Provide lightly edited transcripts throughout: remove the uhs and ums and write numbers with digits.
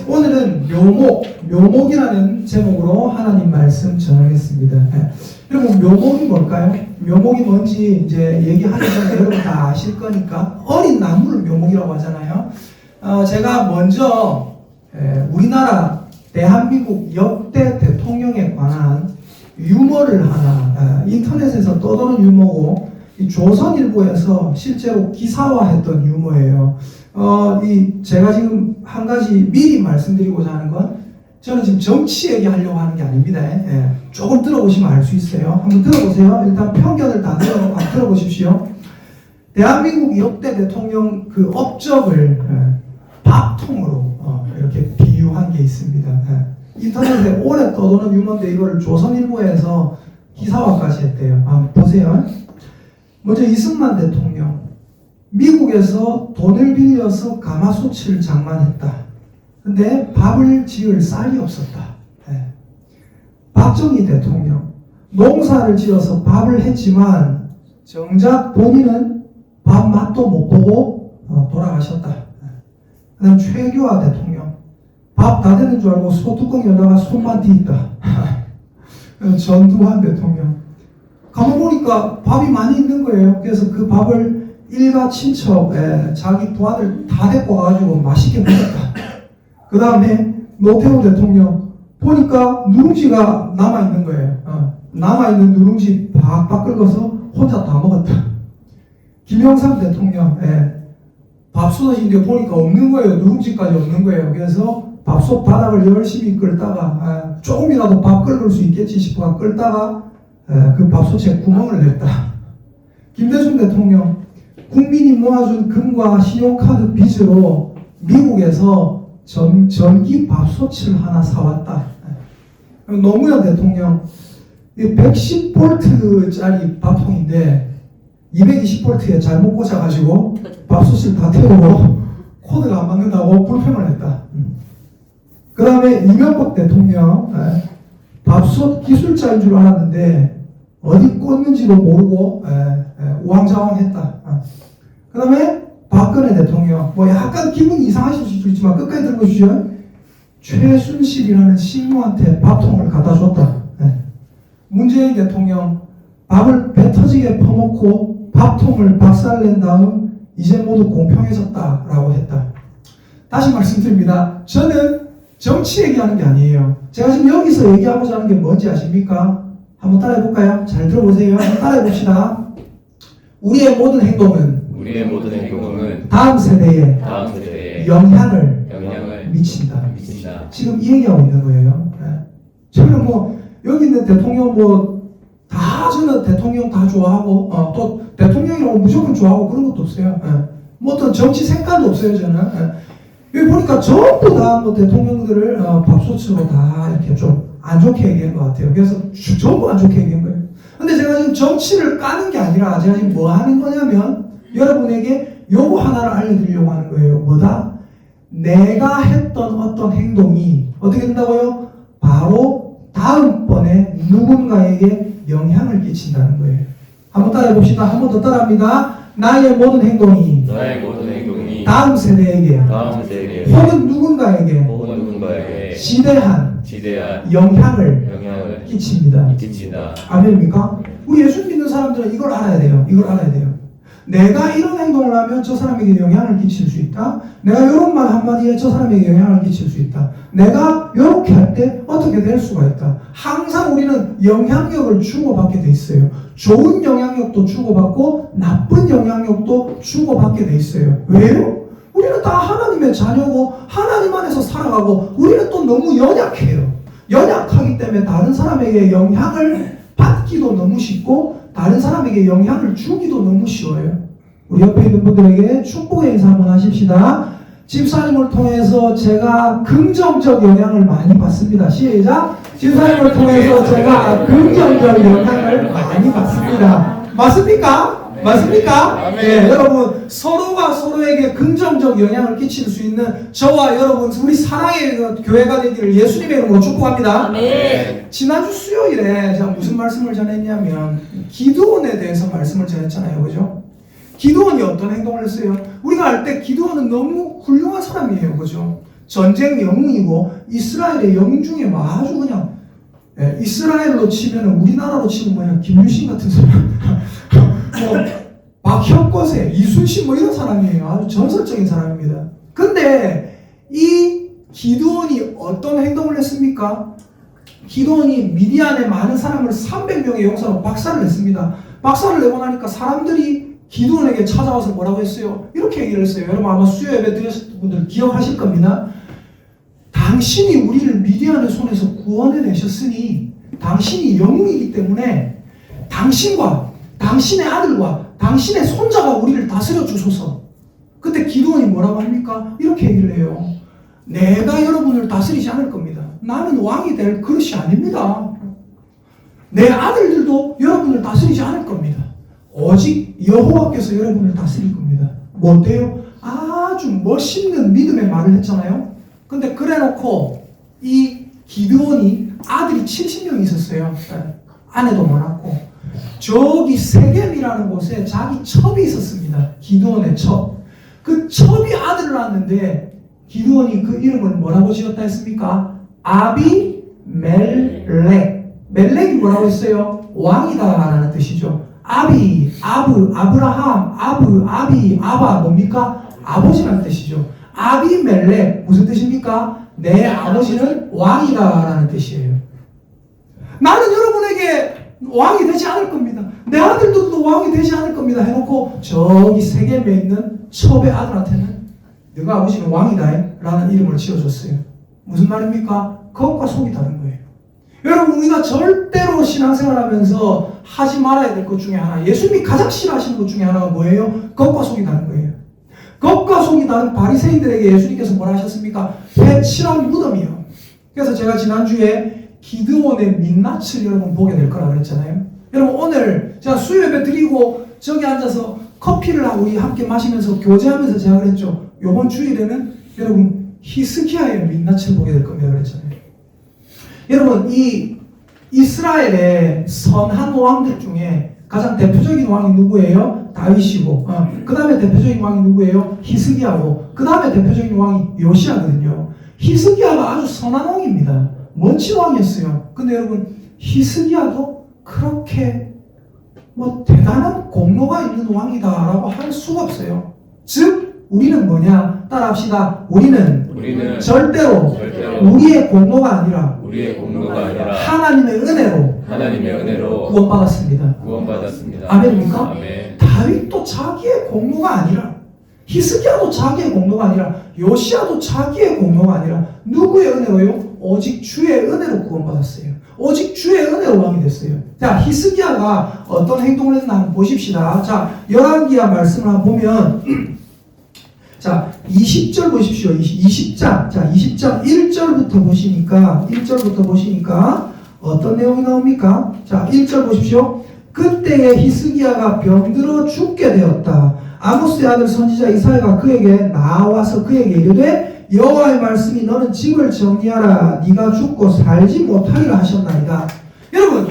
오늘은 묘목이라는 제목으로 하나님 말씀 전하겠습니다. 여러분, 묘목이 뭘까요? 묘목이 뭔지 이제 얘기하기 전에 여러분 다 아실 거니까 어린 나무를 묘목이라고 하잖아요. 제가 먼저 우리나라 대한민국 역대 대통령에 관한 유머를 하나 인터넷에서 떠도는 유머고 조선일보에서 실제로 기사화했던 유머예요. 제가 지금 한 가지 미리 말씀드리고자 하는 건 저는 지금 정치 얘기하려고 하는 게 아닙니다. 조금 들어보시면 알 수 있어요. 한번 들어보세요. 일단 편견을 다 내려놓고 한번 들어보십시오. 대한민국 역대 대통령 그 업적을 밥통으로 이렇게 비유한 게 있습니다. 인터넷에 오래 떠도는 유머인데 이걸 조선일보에서 기사화까지 했대요. 한번 보세요. 먼저 이승만 대통령, 미국에서 돈을 빌려서 가마솥을 장만했다. 근데 밥을 지을 쌀이 없었다. 박정희 대통령, 농사를 지어서 밥을 했지만 정작 본인은 밥 맛도 못 보고 돌아가셨다. 그 다음 최규하 대통령, 밥 다 되는 줄 알고 소뚜껑 열다가 손만 뒤있다. 전두환 대통령, 가만 보니까 밥이 많이 있는 거예요. 그래서 그 밥을 일가 친척, 자기 부하들 다 데리고 와가지고 맛있게 먹었다. 그 다음에 노태우 대통령, 보니까 누룽지가 남아있는 거예요. 남아있는 누룽지 박박 긁어서 혼자 다 먹었다. 김영삼 대통령, 밥솥인데 보니까 없는 거예요. 누룽지까지 없는 거예요. 그래서 밥솥 바닥을 열심히 끓다가 조금이라도 밥 끓을 수 있겠지 싶어 끓다가 그 밥솥에 구멍을 냈다. 김대중 대통령, 국민이 모아준 금과 신용카드 빚으로 미국에서 전기 밥솥을 하나 사왔다. 노무현 대통령, 110V짜리 밥통인데 220V에 잘못 꽂아가지고 밥솥을 다 태우고 코드가 안 맞는다고 불평을 했다. 그 다음에 이명박 대통령, 밥솥 기술자인 줄 알았는데 어디 꽂는지도 모르고 우왕좌왕했다. 그 다음에 박근혜 대통령, 뭐 약간 기분이 이상하실 수도 있지만 끝까지 들어보시죠. 최순실이라는 식모한테 밥통을 갖다 줬다. 문재인 대통령, 밥을 배 터지게 퍼먹고 밥통을 박살낸 다음 이제 모두 공평해졌다라고 했다. 다시 말씀드립니다. 저는 정치 얘기하는 게 아니에요. 제가 지금 여기서 얘기하고자 하는 게 뭔지 아십니까? 한번 따라해볼까요? 잘 들어보세요. 한번 따라해봅시다. 우리의 모든 행동은 다음 세대에 영향을 미친다. 지금 이 얘기하고 있는 거예요. 저는 뭐 여기 있는 대통령 다 저는 대통령 다 좋아하고 또 대통령이라고 무조건 좋아하고 그런 것도 없어요. 뭐 어떤 정치 색깔도 없어요. 저는 여기 보니까 전부 다 뭐 대통령들을 밥솥으로 다 이렇게 좀 안 좋게 얘기한 것 같아요. 그래서 전부 안 좋게 얘기한 거예요. 근데 제가 지금 정치를 까는 게 아니라 제가 지금 뭐 하는 거냐면 여러분에게 요거 하나를 알려드리려고 하는 거예요. 뭐다? 내가 했던 어떤 행동이 어떻게 된다고요? 바로 다음번에 누군가에게 영향을 끼친다는 거예요. 한번 따라해 봅시다. 한 번 더 따라합니다. 나의 모든 행동이 다음 세대에게 혹은 누군가에게 지대한 영향을 끼칩니다. 아멘입니까? 우리 예수 믿는 사람들은 이걸 알아야 돼요. 내가 이런 행동을 하면 저 사람에게 영향을 끼칠 수 있다. 내가 이런 말 한마디에 저 사람에게 영향을 끼칠 수 있다. 내가 이렇게 할 때 어떻게 될 수가 있다. 항상 우리는 영향력을 주고받게 돼 있어요. 좋은 영향력도 주고받고 나쁜 영향력도 주고받게 돼 있어요. 왜요? 우리는 다 하나님의 자녀고 하나님 안에서 살아가고 우리는 또 너무 연약해요. 연약하기 때문에 다른 사람에게 영향을 받기도 너무 쉽고 다른 사람에게 영향을 주기도 너무 쉬워요. 우리 옆에 있는 분들에게 축복의 인사 한번 하십시다. 집사님을 통해서 제가 긍정적 영향을 많이 받습니다. 시작! 집사님을 통해서 제가 긍정적 영향을 많이 받습니다. 맞습니까? 네, 여러분 서로가 서로에게 긍정적 영향을 끼칠 수 있는 저와 여러분 우리 사랑의 교회가 되기를 예수님의 이름으로 축복합니다. 아멘. 지난주 수요일에 제가 무슨 말씀을 전했냐면 기드온에 대해서 말씀을 전했잖아요. 그죠? 기드온이 어떤 행동을 했어요? 우리가 알 때 기드온은 너무 훌륭한 사람이에요. 그죠? 전쟁 영웅이고 이스라엘의 영웅 중에 뭐 아주 그냥 이스라엘로 치면 우리나라로 치면 뭐냐 김유신 같은 사람 뭐 박혁거세, 이순신 뭐 이런 사람이에요. 아주 전설적인 사람입니다. 근데 이 기드온이 어떤 행동을 했습니까? 기드온이 미디안의 많은 사람을 300명의 용사로 박살을 냈습니다. 박살을 내고 나니까 사람들이 기드온에게 찾아와서 뭐라고 했어요? 이렇게 얘기를 했어요. 여러분 아마 수요 예배 드렸을 분들 기억하실 겁니다. 당신이 우리를 미디안의 손에서 구원해 내셨으니 당신이 영웅이기 때문에 당신과 당신의 아들과 당신의 손자가 우리를 다스려 주소서. 그때 기드온이 뭐라고 합니까? 이렇게 얘기를 해요. 내가 여러분을 다스리지 않을 겁니다. 나는 왕이 될 그릇이 아닙니다. 내 아들들도 여러분을 다스리지 않을 겁니다. 오직 여호와께서 여러분을 다스릴 겁니다. 뭔데요? 아주 멋있는 믿음의 말을 했잖아요. 근데 그래놓고 이 기드온이 아들이 70명이 있었어요. 아내도 많았고 저기 세겜이라는 곳에 자기 첩이 있었습니다. 기드온의 첩. 그 첩이 아들을 낳았는데 기드온이 그 이름을 뭐라고 지었다 했습니까? 아비멜렉. 멜렉이 뭐라고 했어요? 왕이다 라는 뜻이죠. 아비, 아브라함, 아비, 아바 뭡니까? 아버지라는 뜻이죠. 아비멜렉 무슨 뜻입니까? 내 아버지는 왕이다 라는 뜻이에요. 나는 여러분에게 왕이 되지 않을 겁니다. 내 아들들도 왕이 되지 않을 겁니다 해놓고 저기 세겜에 있는 첩의 아들한테는 너가 아버지는 왕이다 라는 이름을 지어줬어요. 무슨 말입니까? 겉과 속이 다른 거예요. 여러분 우리가 절대로 신앙생활하면서 하지 말아야 될 것 중에 하나, 예수님이 가장 싫어하시는 것 중에 하나가 뭐예요? 겉과 속이 다른 거예요. 겉과 속이 다른 바리새인들에게 예수님께서 뭐라 하셨습니까? 회칠한 무덤이요. 그래서 제가 지난주에 기드온의 민낯을 여러분 보게 될 거라 그랬잖아요. 여러분 오늘 제가 수요예배 드리고 저기 앉아서 커피를 하고 우리 함께 마시면서 교제하면서 제가 그랬죠. 이번 주일에는 여러분 히스기야의 민낯을 보게 될 겁니다 그랬잖아요. 여러분 이 이스라엘의 선한 왕들 중에 가장 대표적인 왕이 누구예요? 다윗이고 그 다음에 대표적인 왕이 누구예요? 히스기야고 그 다음에 대표적인 왕이 요시야거든요. 히스기야가 아주 선한 왕입니다. 멋진 왕이었어요. 근데 여러분 히스기야도 그렇게 뭐 대단한 공로가 있는 왕이다라고 할 수가 없어요. 즉 우리는 뭐냐? 따라합시다. 우리는 절대로 우리의 공로가 아니라 하나님의 은혜로 구원받았습니다. 아멘입니까? 아멘. 다윗도 자기의 공로가 아니라 히스기야도 자기의 공로가 아니라 요시야도 자기의 공로가 아니라 누구의 은혜로요? 오직 주의 은혜로 구원받았어요. 오직 주의 은혜로 왕이 됐어요. 자, 히스기야가 어떤 행동을 했나 한번 보십시다. 자, 열왕기야 말씀을 한번 보면 자, 20절 보십시오. 20장. 자, 20장 1절부터 보시니까 어떤 내용이 나옵니까? 자, 1절 보십시오. 그때에 히스기야가 병들어 죽게 되었다. 아모스의 아들 선지자 이사야가 그에게 나와서 그에게 이르되 여호와의 말씀이 너는 집을 정리하라. 네가 죽고 살지 못하리라 하셨나이다. 여러분,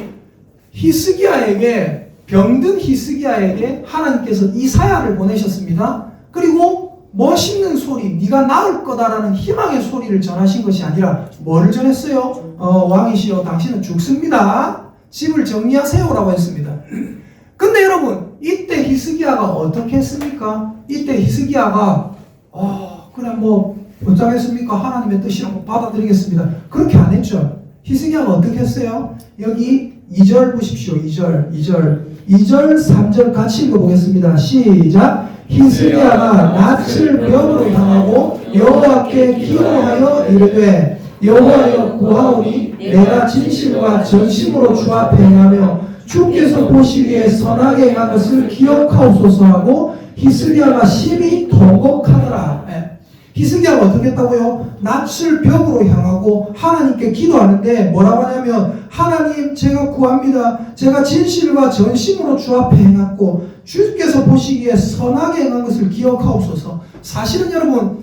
히스기야에게 병든 히스기야에게 하나님께서 이사야를 보내셨습니다. 그리고 멋있는 소리, 네가 나을 거다라는 희망의 소리를 전하신 것이 아니라 뭐를 전했어요? 왕이시여 당신은 죽습니다. 집을 정리하세요라고 했습니다. 근데 여러분 이때 히스기야가 어떻게 했습니까? 이때 히스기야가 그래 뭐 어쩌겠습니까? 하나님의 뜻이라고 받아들이겠습니다. 그렇게 안 했죠. 히스기야가 어떻게 했어요? 여기 2절 보십시오. 2절 3절 같이 읽어보겠습니다. 시작. 히스기야가 낯을 벽으로 향하고 여호와께 기도하여 이르되 여호와여 구하오니 내가 진실과 전심으로 주 앞에 행하며 주께서 보시기에 선하게 행한 것을 기억하옵소서 하고 히스기야가 심히 통곡하더라. 히스기야가 어떻게 했다고요? 낯을 벽으로 향하고 하나님께 기도하는데 뭐라고 하냐면 하나님 제가 구합니다. 제가 진실과 전심으로 주 앞에 행했고 주께서 보시기에 선하게 행한 것을 기억하옵소서. 사실은 여러분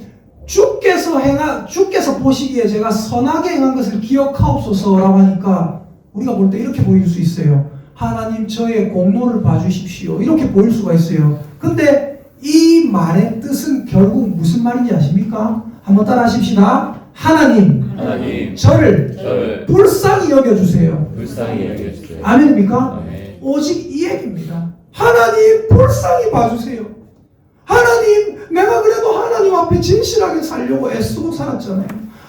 주께서 보시기에 제가 선하게 행한 것을 기억하옵소서라고 하니까 우리가 볼 때 이렇게 보일 수 있어요. 하나님 저의 공로를 봐주십시오. 이렇게 보일 수가 있어요. 근데 이 말의 뜻은 결국 무슨 말인지 아십니까? 한번 따라 하십시다. 하나님, 저를 불쌍히 여겨주세요. 불쌍히 여겨주세요. 아멘입니까? 아멘. 오직 이 얘기입니다. 하나님 불쌍히 봐주세요. 하나님, 내가 그래도 하나님 앞에 진실하게 살려고 애쓰고 살았잖아요.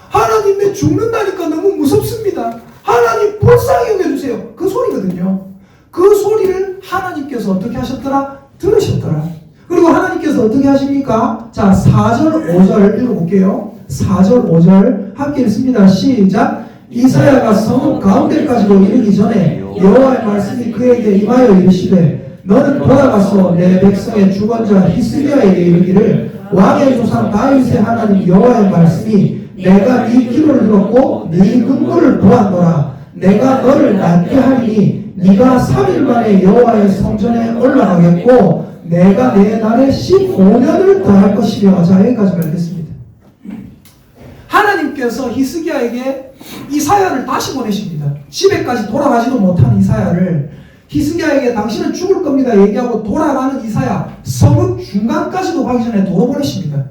하나님, 내 죽는다니까 너무 무섭습니다. 하나님 불쌍히 여겨주세요. 그 소리거든요. 그 소리를 하나님께서 어떻게 하셨더라? 들으셨더라. 그리고 하나님께서 어떻게 하십니까? 자, 4절 5절 읽어볼게요. 4절 5절 함께 읽습니다. 시작. 이사야가 성읍 가운데까지로 이르기 전에 여호와의 말씀이 그에게 임하여 이르시되 너는 돌아가서 내 백성의 주권자 히스기야에게 이르기를 왕의 조상 다윗의 하나님 여호와의 말씀이 내가 네 기도를 들었고 네 눈물을 보았노라. 내가 너를 낫게 하리니 네가 3일 만에 여호와의 성전에 올라가겠고 내가 내 날에 15년을 더할 것이며. 자, 여기까지 읽겠습니다. 하나님께서 히스기야에게 이사야를 다시 보내십니다. 집에까지 돌아가지도 못한 이사야를 히스기야에게 당신은 죽을 겁니다 얘기하고 돌아가는 이사야 성읍 중간까지도 가기 전에 도로 보내십니다.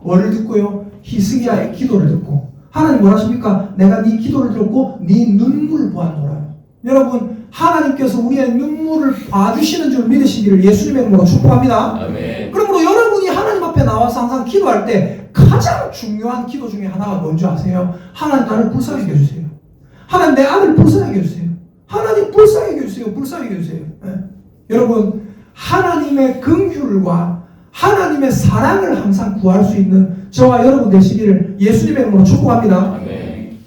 뭐를 듣고요? 히스기야의 기도를 듣고. 하나님 뭐라 하십니까? 내가 네 기도를 들었고 네 눈물을 보았노라. 여러분, 하나님께서 우리의 눈물을 봐주시는 줄 믿으시기를 예수님의 이름으로 축복합니다. 아멘. 그러므로 여러분이 하나님 앞에 나와서 항상 기도할 때 가장 중요한 기도 중에 하나가 뭔지 아세요? 하나님, 나를 불쌍히 여겨주세요. 하나님, 내 아들 불쌍히 여겨주세요. 하나님, 불쌍히 여겨주세요. 불쌍히 여겨주세요. 네. 여러분, 하나님의 긍휼과 하나님의 사랑을 항상 구할 수 있는 저와 여러분 되시기를 예수님의 이름으로 축복합니다. 아멘.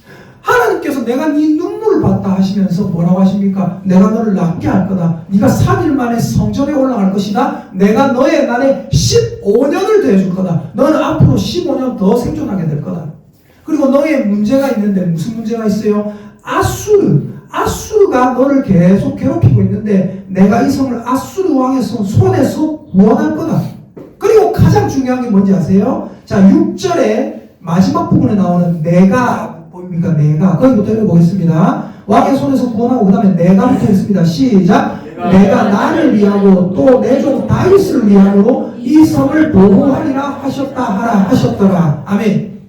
하나님께서 내가 네 눈물을 봤다 하시면서 뭐라고 하십니까? 내가 너를 낫게 할 거다. 네가 3일 만에 성전에 올라갈 것이다. 내가 너의 날에 15년을 더해줄 거다. 너는 앞으로 15년 더 생존하게 될 거다. 그리고 너의 문제가 있는데 무슨 문제가 있어요? 아수르가 너를 계속 괴롭히고 있는데 내가 이 성을 아수르 왕의 손에서 구원할 거다. 그리고 가장 중요한 게 뭔지 아세요? 자, 6절에 마지막 부분에 나오는 내가 보입니까? 내가. 거기부터 읽어보겠습니다. 왕의 손에서 구원하고 그 다음에 내가 붙어 있습니다. 시작. 내가 나를 위하고 또 내 종 다윗을 위하여 이 성을 보호하리라 하셨다 하라 하셨더라. 아멘.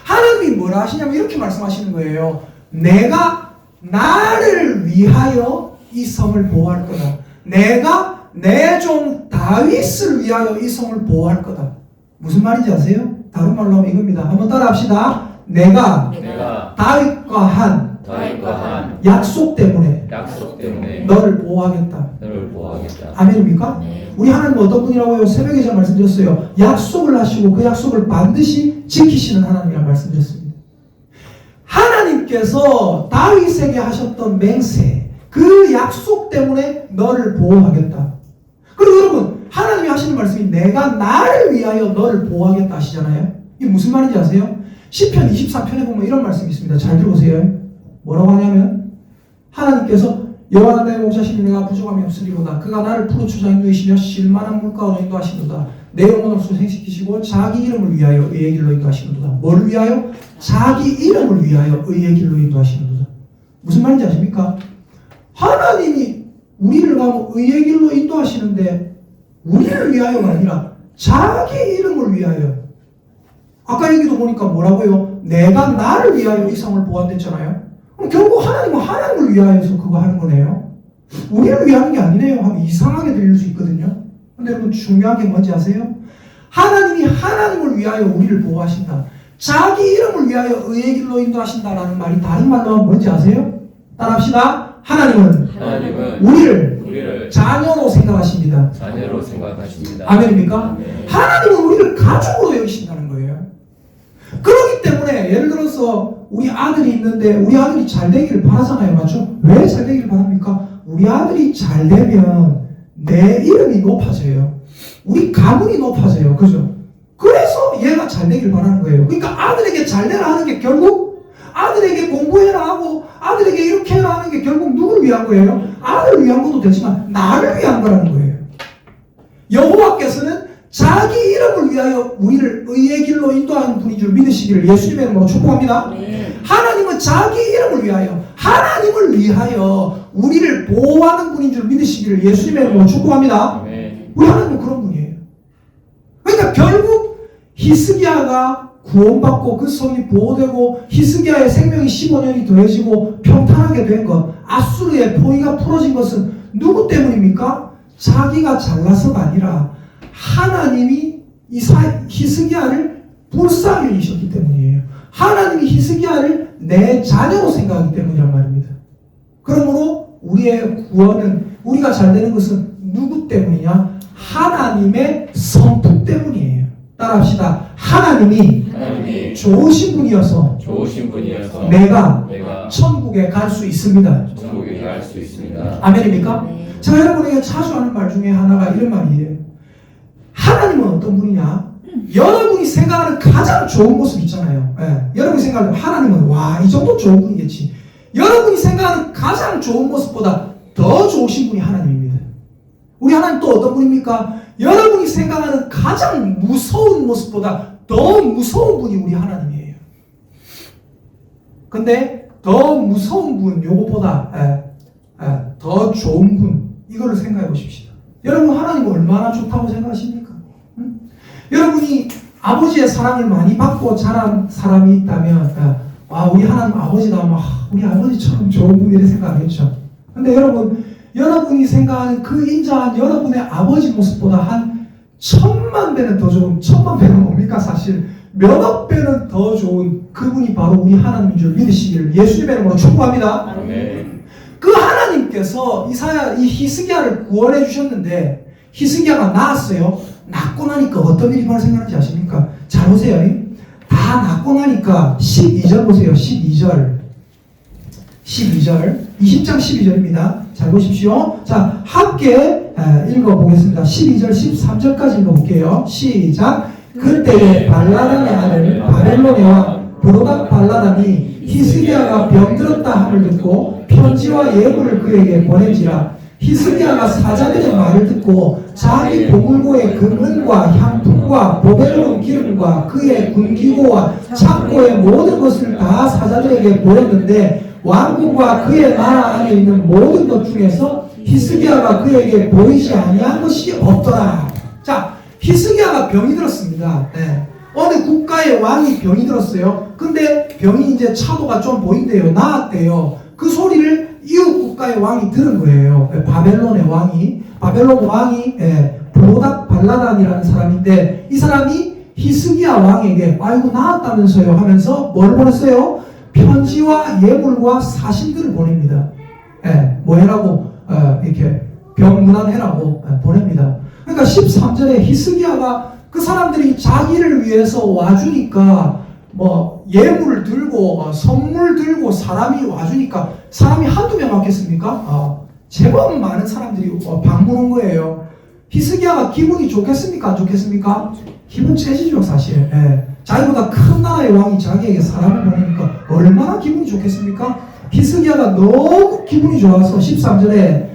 하나님이 뭐라 하시냐면 이렇게 말씀하시는 거예요. 내가 나를 위하여 이 성을 보호할 거다. 내가 내 종 다윗을 위하여 이 성을 보호할 거다. 무슨 말인지 아세요? 다른 말로 하면 이겁니다. 한번 따라 합시다. 내가 다윗과 한 약속 때문에 너를 보호하겠다. 아멘입니까? 우리 하나님은 어떤 분이라고요? 새벽에 제가 말씀드렸어요. 약속을 하시고 그 약속을 반드시 지키시는 하나님이라고 말씀드렸습니다. 하나님께서 다윗에게 하셨던 맹세, 그 약속 때문에 너를 보호하겠다. 그리고 여러분, 하나님이 하시는 말씀이 내가 나를 위하여 너를 보호하겠다 하시잖아요. 이게 무슨 말인지 아세요? 시편 23편에 보면 이런 말씀이 있습니다. 잘 들어보세요. 뭐라고 하냐면 하나님께서 여호와는 내 목자시니 내가 부족함이 없으리로다. 그가 나를 푸른 초장 인도이시며 실만한 물가로 인도하시도다. 내 영혼을 소생시키시고 자기 이름을 위하여 의의 길로 인도하시는도다. 뭐를 위하여? 자기 이름을 위하여 의의 길로 인도하시는도다. 무슨 말인지 아십니까? 하나님이 우리를 가면 의의 길로 인도하시는데 우리를 위하여가 아니라 자기 이름을 위하여. 아까 얘기도 보니까 뭐라고요? 내가 나를 위하여 이 성을 보호한댔잖아요. 그럼 결국 하나님은 하나님을 위하여서 그거 하는 거네요. 우리를 위하는 게 아니네요 하면 이상하게 들릴 수 있거든요. 근데 여러분, 중요한 게 뭔지 아세요? 하나님이 하나님을 위하여 우리를 보호하신다. 자기 이름을 위하여 의의 길로 인도하신다라는 말이 다른 말로 하면 뭔지 아세요? 따라합시다. 하나님은 우리를 자녀로 생각하십니다. 아멘입니까? 아멘. 하나님은 우리를 가족으로 여기신다는 거예요. 그렇기 때문에 예를 들어서 우리 아들이 있는데 우리 아들이 잘 되기를 바라잖아요. 맞죠? 왜 잘 되기를 바랍니까? 우리 아들이 잘 되면 내 이름이 높아져요. 우리 가문이 높아져요. 그죠? 그래서 얘가 잘 되기를 바라는 거예요. 그러니까 아들에게 잘 되라 하는 게 결국 아들에게 공부해라 하고 아들에게 이렇게 해라 하는 게 결국 누구를 위한 거예요? 아들을 위한 것도 되지만 나를 위한 거라는 거예요. 여호와께서는 자기 이름을 위하여 우리를 의의 길로 인도하는 분인 줄 믿으시기를 예수님의 이름으로 축복합니다. 하나님은 자기 이름을 위하여 하나님을 위하여 우리를 보호하는 분인 줄 믿으시기를 예수님의 이름으로 축복합니다. 우리 하나님은 그런 분이에요. 그러니까 결국 히스기야가 구원받고 그 성이 보호되고 히스기야의 생명이 15년이 더해지고 평탄하게 된 것, 아수르의 포위가 풀어진 것은 누구 때문입니까? 자기가 잘나서가 아니라 하나님이 히스기야를 불쌍히 여기셨기 때문이에요. 하나님이 히스기야를 내 자녀로 생각하기 때문이란 말입니다. 그러므로 우리의 구원은, 우리가 잘 되는 것은 누구 때문이냐? 하나님의 성품 때문이에요. 따라합시다. 하나님이 좋으신 분이어서 내가 천국에 갈 수 있습니다. 아멘입니까? 네. 제가 여러분에게 자주 하는 말 중에 하나가 이런 말이에요. 하나님은 어떤 분이냐? 여러분이 생각하는 가장 좋은 모습 있잖아요. 여러분이 생각하는 하나님은 와, 이 정도 좋은 분이겠지. 여러분이 생각하는 가장 좋은 모습보다 더 좋으신 분이 하나님입니다. 우리 하나님 또 어떤 분입니까? 여러분이 생각하는 가장 무서운 모습보다 더 무서운 분이 우리 하나님이에요. 근데 더 무서운 분, 요것보다 더 좋은 분, 이거를 생각해 보십시다. 여러분 하나님은 얼마나 좋다고 생각하십니까? 응? 여러분이 아버지의 사랑을 많이 받고 자란 사람이 있다면 우리 하나님 아버지다, 우리 아버지처럼 좋은 분이라 생각하겠죠. 근데 여러분이 생각하는 그 인자한 여러분의 아버지 모습보다 한 1000만 배는 더 좋은, 1000만 배는 뭡니까? 사실 몇억 배는 더 좋은 그분이 바로 우리 하나님인 줄 믿으시기를 예수님의 이름으로 축복합니다. 아멘. 그 하나님께서 이 히스기야를 구원해 주셨는데 히스기야가 낳았어요. 낳고 나니까 어떤 일이 발생하는지 아십니까? 잘 보세요. 다 낳고 나니까 12절 보세요. 12절 20장 12절입니다. 잘 보십시오. 자, 함께 읽어보겠습니다. 12절 13절까지 읽어볼게요. 시작. 그때에 발라단의 아들 바벨론의 왕 브로닥 발라단이 히스기야가 병들었다 함을 듣고 편지와 예물을 그에게 보낸지라. 히스기야가 사자들의 말을 듣고 자기 보물고의 금은과 향품과 보배로운 기름과 그의 군기고와 창고의 모든 것을 다 사자들에게 보였는데 왕궁과 그의 나라 안에 있는 모든 것 중에서 히스기야가 그에게 보이지 아니한 것이 없더라. 자, 히스기야가 병이 들었습니다. 어느 국가의 왕이 병이 들었어요. 근데 병이 이제 차도가 좀 보인대요. 나았대요. 그 소리를 이웃 국가의 왕이 들은 거예요. 바벨론 왕이 브로닥 발라단이라는 사람인데 이 사람이 히스기야 왕에게 아이고 나았다면서요 하면서 뭘 보냈어요? 편지와 예물과 사신들을 보냅니다. 뭐 해라고 이렇게 병문안해라고 보냅니다. 그러니까 13절에 히스기야가 그 사람들이 자기를 위해서 와주니까 뭐 예물을 들고 선물 들고 사람이 와주니까 사람이 한두 명 왔겠습니까? 제법 많은 사람들이 방문 온 거예요. 히스기야가 기분이 좋겠습니까? 안 좋겠습니까? 기분 째지죠 사실. 자기보다 큰 나라의 왕이 자기에게 사람을 보내니까 얼마나 기분이 좋겠습니까? 히스기야가 너무 기분이 좋아서 13절에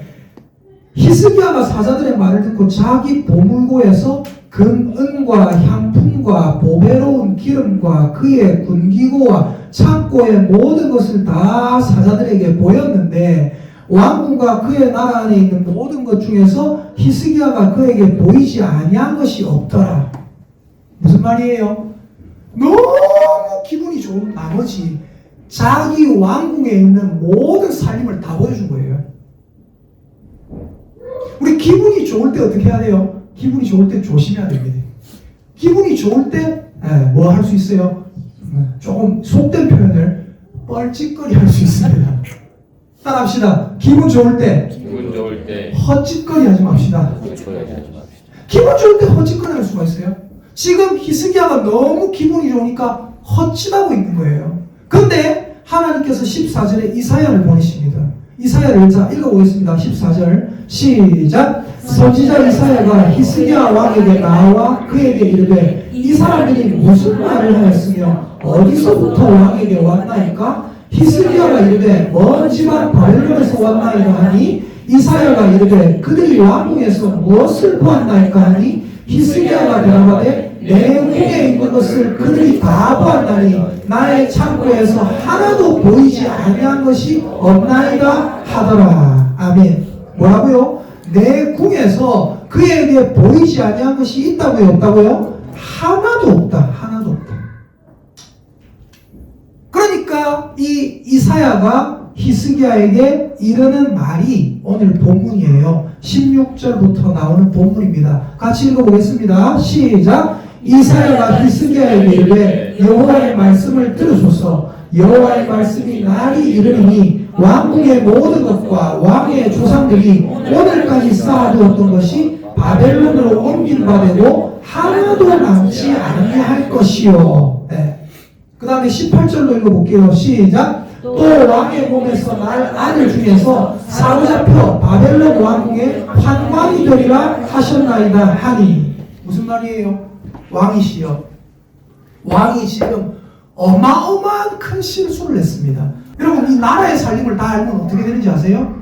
히스기야가 사자들의 말을 듣고 자기 보물고에서 금, 은과 향품과 보배로운 기름과 그의 군기고와 창고의 모든 것을 다 사자들에게 보였는데 왕궁과 그의 나라 안에 있는 모든 것 중에서 히스기야가 그에게 보이지 아니한 것이 없더라. 무슨 말이에요? 너무 기분이 좋은 나머지 자기 왕궁에 있는 모든 살림을 다 보여준 거예요. 우리 기분이 좋을 때 어떻게 해야 돼요? 기분이 좋을 때 조심해야 됩니다. 기분이 좋을 때 뭐 할 수 있어요? 조금 속된 표현을 뻘짓거리 할 수 있습니다. 따라합시다. 기분 좋을 때 헛짓거리 하지 맙시다. 기분 좋을 때 헛짓거리 할 수가 있어요. 지금 히스기야가 너무 기분이 좋으니까 헛짓하고 있는 거예요. 근데 하나님께서 14절에 이사야를 보내십니다. 이사야를 자 읽어보겠습니다. 14절 시작. 선지자 이사야가 히스기야 왕에게 나와 그에게 이르되 이 사람들이 무슨 말을 하였으며 어디서부터 왕에게 왔나이까? 히스기야가 이르되 먼 지방 바벨론에서 왔나이까 하니 이사야가 이르되 그들이 왕궁에서 무엇을 보았나이까 하니 히스기야가 대답하되 내 궁에 있는 것을 그들이 다 보았나니 나의 창고에서 하나도 보이지 아니한 것이 없나이다 하더라. 아멘. 뭐라고요? 내 궁에서 그에게 보이지 아니한 것이 있다고요? 없다고요? 하나도 없다. 하나도 없다. 그러니까 이 이사야가 히스기야에게 이르는 말이 오늘 본문이에요. 16절부터 나오는 본문입니다. 같이 읽어보겠습니다. 시작. 이사야가 히스기야에게 이르되 여호와의 말씀을 들으소서. 여호와의 말씀이 날이 이르리니 왕궁의 모든 것과 왕의 조상들이 오늘까지 쌓아두었던 것이 바벨론으로 옮긴바되고 하나도 남지 아니할 것이요. 네. 그 다음에 18절로 읽어볼게요. 시작. 또 왕의 몸에서 날 아들 중에서 사로잡혀 바벨론 왕궁의 환관이 되리라 하셨나이다 하니. 무슨 말이에요? 왕이시여. 왕이 지금 어마어마한 큰 실수를 했습니다. 여러분, 이 나라의 살림을 다 알면 어떻게 되는지 아세요?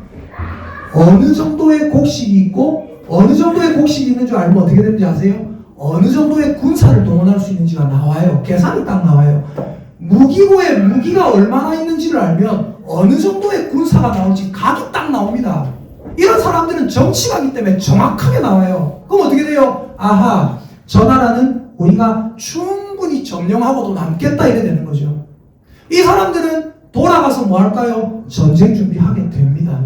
어느 정도의 곡식이 있고 어느 정도의 곡식이 있는 줄 알면 어떻게 되는지 아세요? 어느 정도의 군사를 동원할 수 있는지가 나와요. 계산이 딱 나와요. 무기고에 무기가 얼마나 있는지를 알면 어느 정도의 군사가 나올지 각이 딱 나옵니다. 이런 사람들은 정치가기 때문에 정확하게 나와요. 그럼 어떻게 돼요? 아하, 저 나라는 우리가 충분히 점령하고도 남겠다 이래 되는 거죠. 이 사람들은 돌아가서 뭐 할까요? 전쟁 준비하게 됩니다.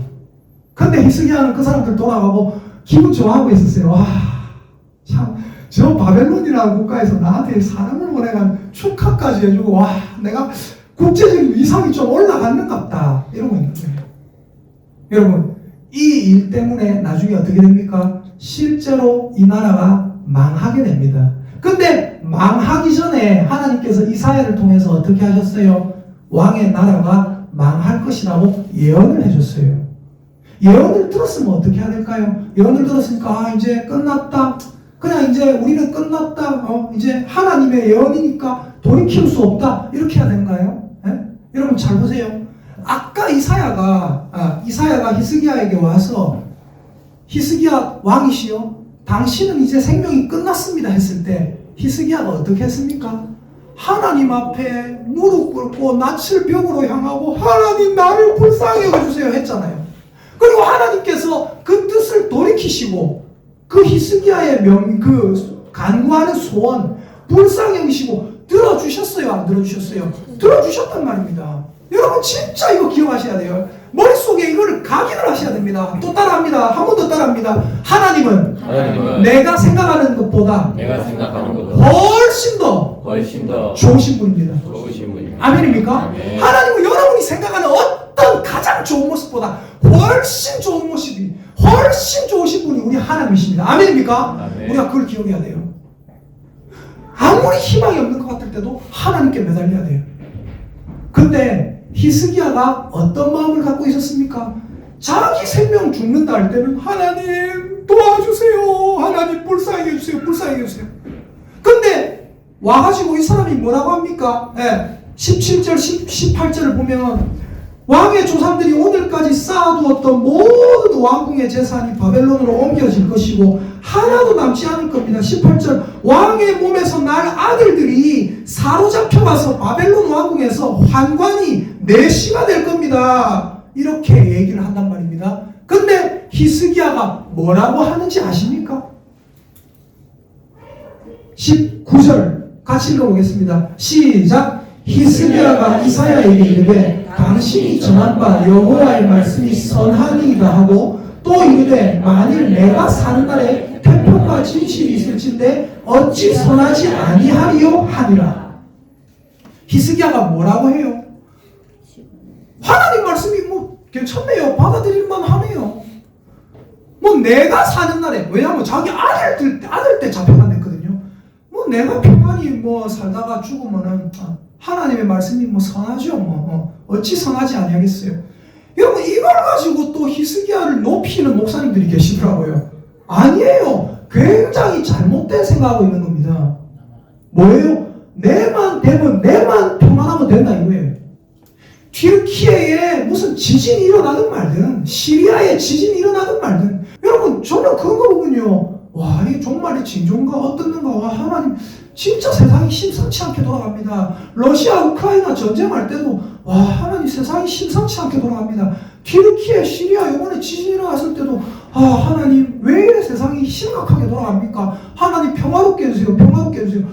근데 히스기야는 그 사람들 돌아가고 기분 좋아하고 있었어요. 와, 참, 저 바벨론이라는 국가에서 나한테 사람을 보내간 축하까지 해주고, 와, 내가 국제적인 위상이 좀 올라갔는갑다. 이러고 있는 거예요. 여러분, 이 일 때문에 나중에 어떻게 됩니까? 실제로 이 나라가 망하게 됩니다. 근데 망하기 전에 하나님께서 이사야를 통해서 어떻게 하셨어요? 왕의 나라가 망할 것이라고 예언을 해줬어요. 예언을 들었으면 어떻게 해야 될까요? 예언을 들었으니까 이제 끝났다. 그냥 이제 우리는 끝났다. 이제 하나님의 예언이니까 돌이킬 수 없다. 이렇게 해야 되는가요? 네? 여러분 잘 보세요. 아까 이사야가 히스기야에게 와서 히스기야 왕이시여, 당신은 이제 생명이 끝났습니다 했을 때 히스기야가 어떻게 했습니까? 하나님 앞에 무릎 꿇고 낯을 벽으로 향하고 하나님 나를 불쌍히 여겨주세요 했잖아요. 그리고 하나님께서 그 뜻을 돌이키시고 그 히스기야의 간구하는 소원 불쌍히 여기시고 들어주셨어요? 안 들어주셨어요? 들어주셨단 말입니다. 여러분 진짜 이거 기억하셔야 돼요. 머릿속에 이걸 각인을 하셔야 됩니다. 또 따라합니다. 한 번 더 따라합니다. 하나님은 내가 생각하는 것보다 훨씬 더 좋으신 분입니다. 아멘입니까? 아멘. 하나님은 여러분이 생각하는 어떤 가장 좋은 모습보다 훨씬 좋은 모습이, 훨씬 좋으신 분이 우리 하나님이십니다. 아멘입니까? 아멘. 우리가 그걸 기억해야 돼요. 아무리 희망이 없는 것 같을 때도 하나님께 매달려야 돼요. 근데 히스기야가 어떤 마음을 갖고 있었습니까? 자기 생명 죽는다 할 때는 하나님 도와주세요. 하나님 불쌍히 해주세요. 불쌍히 해주세요. 근데 와가지고 이 사람이 뭐라고 합니까? 17절, 18절을 보면 왕의 조상들이 오늘까지 쌓아두었던 모든 왕궁의 재산이 바벨론으로 옮겨질 것이고 하나도 남지 않을 겁니다. 18절, 왕의 몸에서 날 아들들이 사로잡혀가서 바벨론 왕궁에서 환관이 내시가 될 겁니다. 이렇게 얘기를 한단 말입니다. 근데 히스기야가 뭐라고 하는지 아십니까? 19절 같이 읽어보겠습니다. 시작. 히스기야가 이사야에게 이르되 당신이 전한 바 여호와의 말씀이 선하니이다 하고 또 이르되 만일 내가 사는 날에 태평과 진실이 있을진데 어찌 선하지 아니하리요 하니라. 히스기야가 뭐라고 해요? 하나님 말씀이 뭐 괜찮네요. 받아들일만 하네요. 뭐 내가 사는 날에, 왜냐하면 자기 아들 때 잡혀간댔거든요. 뭐 내가 평안히 뭐 살다가 죽으면은 하나님의 말씀이 뭐 선하죠. 어찌 선하지 아니하겠어요. 여러분 이걸 가지고 또 히스기야를 높이는 목사님들이 계시더라고요. 아니에요. 굉장히 잘못된 생각하고 있는 겁니다. 뭐예요? 내만 되면, 내만 평안하면 된다 이거예요. 튀르키예에 무슨 지진이 일어나든 말든, 시리아에 지진이 일어나든 말든, 여러분 저는 그런 거 보면요, 와, 이게 정말 진정가 어떻는가, 와, 하나님 진짜 세상이 심상치 않게 돌아갑니다. 러시아 우크라이나 전쟁할 때도 와, 하나님 세상이 심상치 않게 돌아갑니다. 튀르키예 시리아 이번에 지진 일어났을 때도 하나님 왜 이래 세상이 심각하게 돌아갑니까? 하나님 평화롭게 해주세요. 평화롭게 해주세요.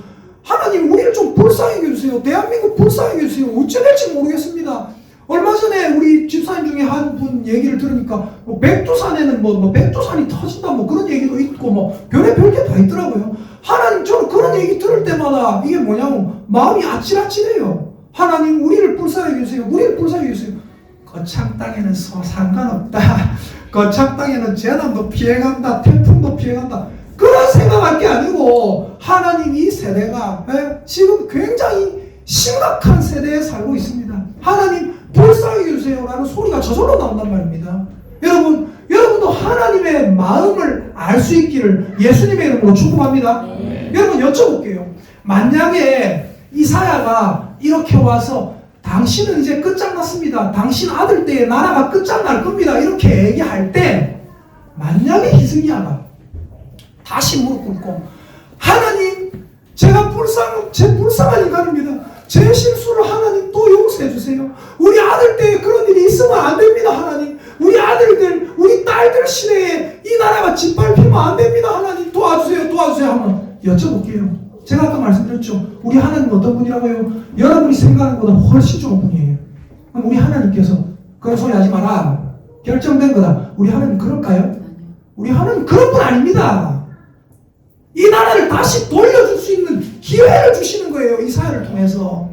하나님 우리를 좀 불쌍히 여겨주세요. 대한민국 불쌍히 여겨주세요. 어찌 될지 모르겠습니다. 얼마 전에 우리 집사님 중에 한 분 얘기를 들으니까 뭐 백두산에는 뭐 백두산이 터진다 뭐 그런 얘기도 있고 뭐 별의별 게 다 있더라고요. 하나님 저는 그런 얘기 들을 때마다 이게 뭐냐면 마음이 아찔아찔해요. 하나님 우리를 불쌍히 여겨주세요. 우리를 불쌍히 여겨주세요. 거창 땅에는 상관없다. 거창 땅에는 재난도 피해간다. 태풍도 피해간다. 그런 생각할 게 아니고 하나님 이 세대가 지금 굉장히 심각한 세대에 살고 있습니다. 하나님 불쌍히 여겨주세요 라는 소리가 저절로 나온단 말입니다. 여러분도 하나님의 마음을 알 수 있기를 예수님의 이름으로 축복합니다. 여러분 여쭤볼게요. 만약에 이사야가 이렇게 와서 당신은 이제 끝장났습니다. 당신 아들 때에 나라가 끝장날 겁니다. 이렇게 얘기할 때 만약에 히스기야가 다시 무릎 꿇고 하나님 제가 제 불쌍한 인간입니다. 제 실수를 하나님 또 용서해 주세요. 우리 아들 때에 그런 일이 있으면 안 됩니다. 하나님 우리 아들들 우리 딸들 시대에 이 나라가 짓밟히면 안 됩니다. 하나님 도와주세요 하면 여쭤볼게요. 제가 아까 말씀드렸죠. 우리 하나님은 어떤 분이라고요? 여러분이 생각하는 것보다 훨씬 좋은 분이에요. 그럼 우리 하나님께서 그런 소리 하지 마라. 결정된 거다. 우리 하나님 그럴까요? 우리 하나님 그런 분 아닙니다. 이 나라를 다시 돌려줄 수 있는 기회를 주시는 거예요. 이사야를 통해서.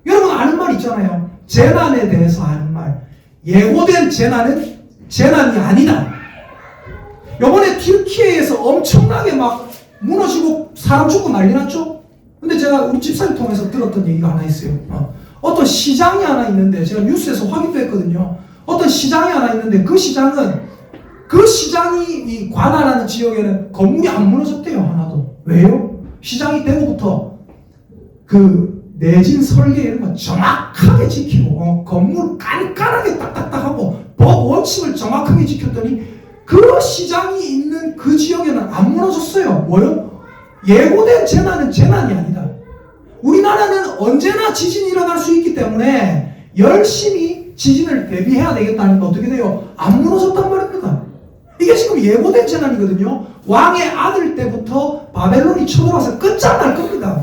여러분 아는 말 있잖아요. 재난에 대해서 아는 말. 예고된 재난은 재난이 아니다. 요번에 튀르키예에서 엄청나게 막 무너지고 사람 죽고 난리 났죠? 근데 제가 우리 집사님 통해서 들었던 얘기가 하나 있어요. 어떤 시장이 하나 있는데 제가 뉴스에서 확인도 했거든요. 어떤 시장이 하나 있는데 그 시장이 이 관할하는 지역에는 건물이 안 무너졌대요. 하나도. 왜요? 시장이 되고부터 그 내진 설계 이런 거 정확하게 지키고 건물 깐깐하게 딱딱딱하고 법 원칙을 정확하게 지켰더니 그 시장이 있는 그 지역에는 안 무너졌어요. 뭐요? 예고된 재난은 재난이 아니다. 우리나라는 언제나 지진이 일어날 수 있기 때문에 열심히 지진을 대비해야 되겠다는 게 어떻게 돼요? 안 무너졌단 말입니다. 이게 지금 예고된 재난이거든요. 왕의 아들 때부터 바벨론이 쳐들어와서 끝장날 겁니다.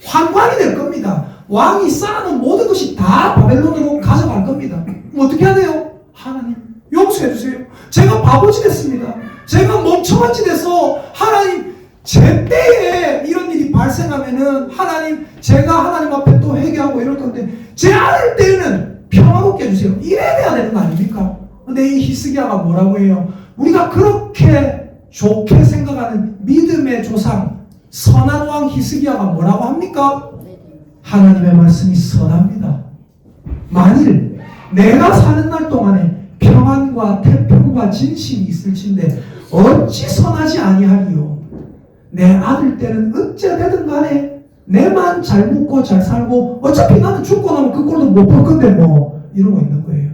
환관이 될 겁니다. 왕이 쌓아놓은 모든 것이 다 바벨론으로 가져갈 겁니다. 그럼 어떻게 해야 돼요? 하나님 용서해 주세요. 제가 바보짓 했습니다. 제가 멍청한 짓 해서 하나님 제 때에 이런 일이 발생하면은 하나님 제가 하나님 앞에 또 회개하고 이럴 건데 제 아들 때에는 평화롭게 해주세요. 이래야 돼야 되는 거 아닙니까? 근데 이 히스기야가 뭐라고 해요? 우리가 그렇게 좋게 생각하는 믿음의 조상 선한 왕 히스기야가 뭐라고 합니까? 하나님의 말씀이 선합니다. 만일 내가 사는 날 동안에 평안과 태평과 진실이 있을진데 어찌 선하지 아니하리요. 내 아들 때는 어째 되든 간에 내만 잘 먹고 잘 살고 어차피 나는 죽고 나면 그 꼴도 못 볼 건데 뭐 이러고 있는 거예요.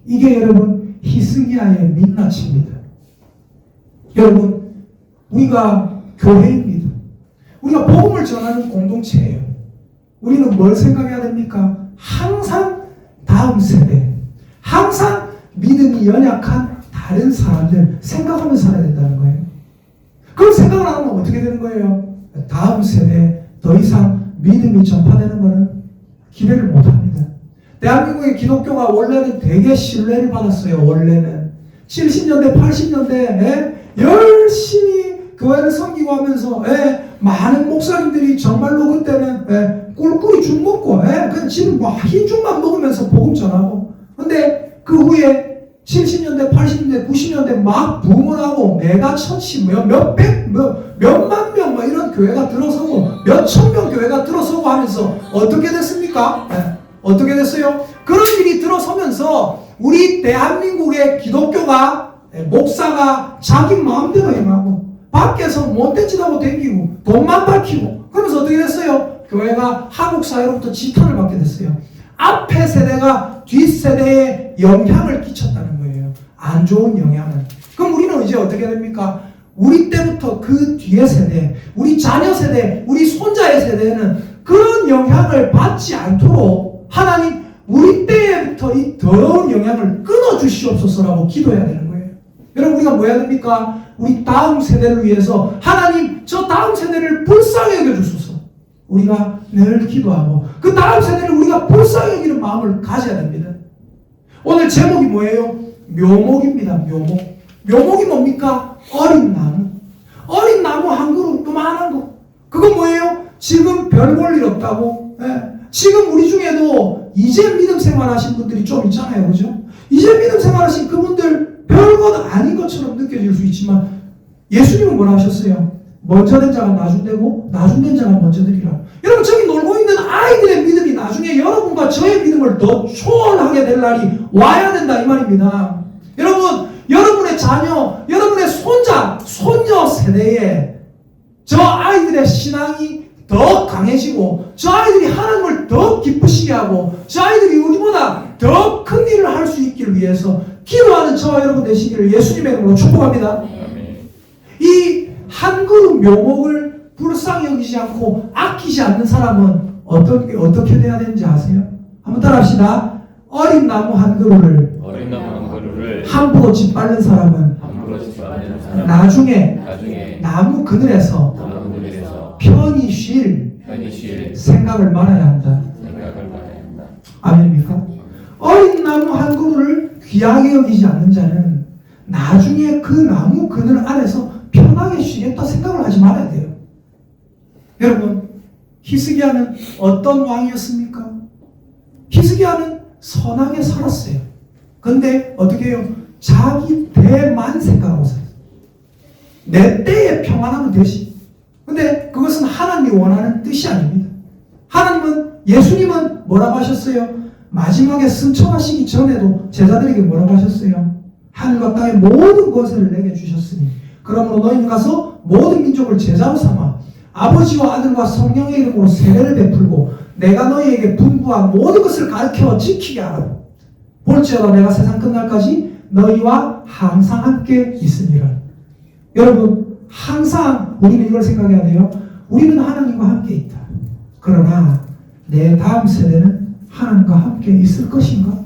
이게 여러분 히스기야의 민낯입니다. 여러분 우리가 교회입니다. 우리가 복음을 전하는 공동체예요. 우리는 뭘 생각해야 됩니까? 항상 다음 세대, 항상 믿음이 연약한 다른 사람들 생각하면서 살아야 된다는 거예요. 그걸 생각을 안 하면 어떻게 되는 거예요? 다음 세대에 더 이상 믿음이 전파되는 것은 기대를 못합니다. 대한민국의 기독교가 원래는 되게 신뢰를 받았어요. 원래는 70년대 80년대에 열심히 교회를 섬기고 하면서 많은 목사님들이 정말로 그때는 꿀꿀이 죽 먹고 그냥 지금 뭐 흰죽만 먹으면서 복음 전하고 근데 그 후에 70년대 80년대 90년대 막 붐을 하고 메가처치 몇만 명 막 이런 교회가 들어서고 몇천 명 교회가 들어서고 하면서 어떻게 됐습니까? 어떻게 됐어요? 그런 일이 들어서면서 우리 대한민국의 기독교가 목사가 자기 마음대로 행하고 밖에서 못된 짓 하고 댕기고 돈만 밝히고 그러면서 어떻게 됐어요? 교회가 한국 사회로부터 지탄을 받게 됐어요. 앞에 세대가 뒷세대에 영향을 끼쳤다는 거예요. 안 좋은 영향을. 그럼 우리는 이제 어떻게 됩니까? 우리 때부터 그 뒤에 세대, 우리 자녀 세대, 우리 손자의 세대에는 그런 영향을 받지 않도록 하나님 우리 때부터 이 더러운 영향을 끊어주시옵소서라고 기도해야 되는 거예요. 여러분 우리가 뭐 해야 됩니까? 우리 다음 세대를 위해서 하나님 저 다음 세대를 불쌍히 여겨주소서. 우리가 늘 기도하고 그 다음 세대를 우리가 불쌍히 여기는 마음을 가져야 됩니다. 오늘 제목이 뭐예요? 묘목입니다. 묘목. 묘목이 뭡니까? 어린 나무. 어린 나무 한 그루 요만한 거. 그거 뭐예요? 지금 별 볼 일 없다고. 지금 우리 중에도 이제 믿음 생활하신 분들이 좀 있잖아요. 그죠? 이제 믿음 생활하신 그분들 별것 아닌 것처럼 느껴질 수 있지만 예수님은 뭐라 하셨어요? 먼저 된 자가 나중되고 나중된 자가 먼저 되리라. 여러분 저기 놀고 있는 아이들의 믿음이 나중에 여러분과 저의 믿음을 더 초월하게 될 날이 와야 된다 이 말입니다. 여러분 여러분의 자녀, 여러분의 손자, 손녀 세대에 저 아이들의 신앙이 더 강해지고 저 아이들이 하나님을 더 기쁘시게 하고 저 아이들이 우리보다 더 큰 일을 할 수 있기를 위해서 기도하는 저와 여러분 되시기를 예수님의 이름으로 축복합니다. 이 한 그룹 묘목을 불쌍히 여기지 않고 아끼지 않는 사람은 어떻게 돼야 되는지 아세요? 한번 따라합시다. 어린 나무 한 그루를 함부로 짓밟는 사람은 나중에 나무 그늘에서 편히 쉴 생각을 말아야 한다. 아멘입니까? 어린 나무 한 그루를 귀하게 여기지 않는 자는 나중에 그 나무 그늘 안에서 편하게 쉬겠다 생각을 하지 말아야 돼요. 여러분, 히스기야는 어떤 왕이었습니까? 히스기야는 선하게 살았어요. 근데 어떻게 해요? 자기 때만 생각하고 살았어요. 내 때에 평안하면 되지. 근데 그것은 하나님이 원하는 뜻이 아닙니다. 예수님은 뭐라고 하셨어요? 마지막에 승천하시기 전에도 제자들에게 뭐라고 하셨어요? 하늘과 땅의 모든 것을 내게 주셨으니 그러므로 너희는 가서 모든 민족을 제자로 삼아 아버지와 아들과 성령의 이름으로 세례를 베풀고 내가 너희에게 분부한 모든 것을 가르쳐 지키게 하라. 볼지어다 내가 세상 끝날까지 너희와 항상 함께 있으니라. 여러분 항상 우리는 이걸 생각해야 돼요. 우리는 하나님과 함께 있다. 그러나 내 다음 세대는 하나님과 함께 있을 것인가?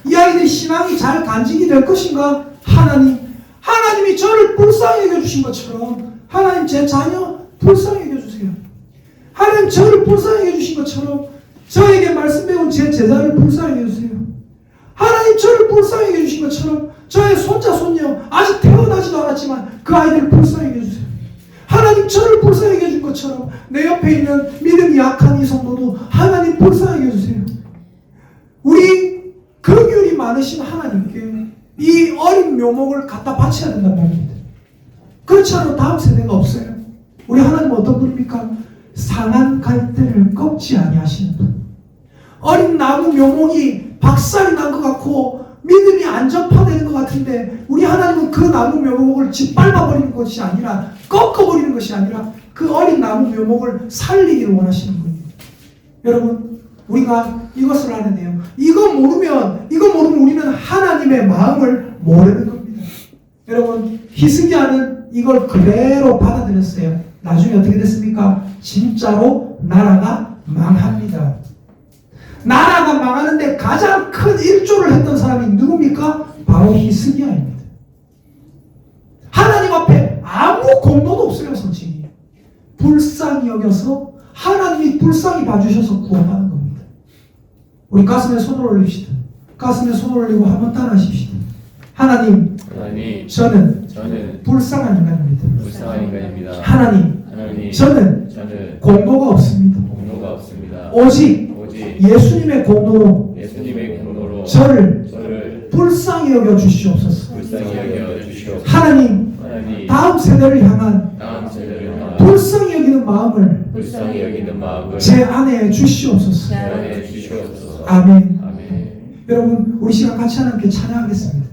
이 아이들의 신앙이 잘 간직이 될 것인가? 하나님이 저를 불쌍히 여겨주신 것처럼 하나님 제 자녀 불쌍히 여겨주세요. 하나님 저를 불쌍히 여겨주신 것처럼 저에게 말씀 배운 제 제자를 불쌍히 여겨주세요. 하나님 저를 불쌍히 여겨주신 것처럼 저의 손자 손녀 아직 태어나지도 않았지만 그 아이들을 불쌍히 여겨주세요. 하나님 저를 불쌍히 여겨준 것처럼 내 옆에 있는 믿음이 약한 이 성도도 하나님 불쌍히 여겨주세요. 우리 긍휼이 많으신 하나님께 이 어린 묘목을 갖다 바쳐야 된단 말입니다. 그렇지 않으면 다음 세대가 없어요. 우리 하나님은 어떤 분입니까? 상한 갈대를 꺾지 아니하시는 분. 어린 나무 묘목이 박살이 난 것 같고 믿음이 안전파되는 것 같은데 우리 하나님은 그 나무 묘목을 짓밟아버리는 것이 아니라 꺾어버리는 것이 아니라 그 어린 나무 묘목을 살리기를 원하시는 분입니다. 여러분 우리가 이것을 알아야 돼요. 이거 모르면 우리는 하나님의 마음을 모르는 겁니다. 여러분 히스기야는 이걸 그대로 받아들였어요. 나중에 어떻게 됐습니까? 진짜로 나라가 망합니다. 나라가 망하는데 가장 큰 일조를 했던 사람이 누굽니까? 바로 히스기야입니다. 하나님 앞에 아무 공로도 없어요. 솔직히 불쌍히 여겨서 하나님이 불쌍히 봐주셔서 구원하는 겁니다. 우리 가슴에 손을 올립시다. 가슴에 손을 올리고 한번 따라하십시다. 하나님 저는 불쌍한 인간입니다. 하나님 저는 공로가 없습니다. 오직 예수님의 공로로 저를 불쌍히 여겨 주시옵소서. 하나님 다음 세대를 향한 불쌍히 여기는 마음을 제 안에 주시옵소서. 아멘. 여러분 우리 시간 같이 하나님께 찬양하겠습니다.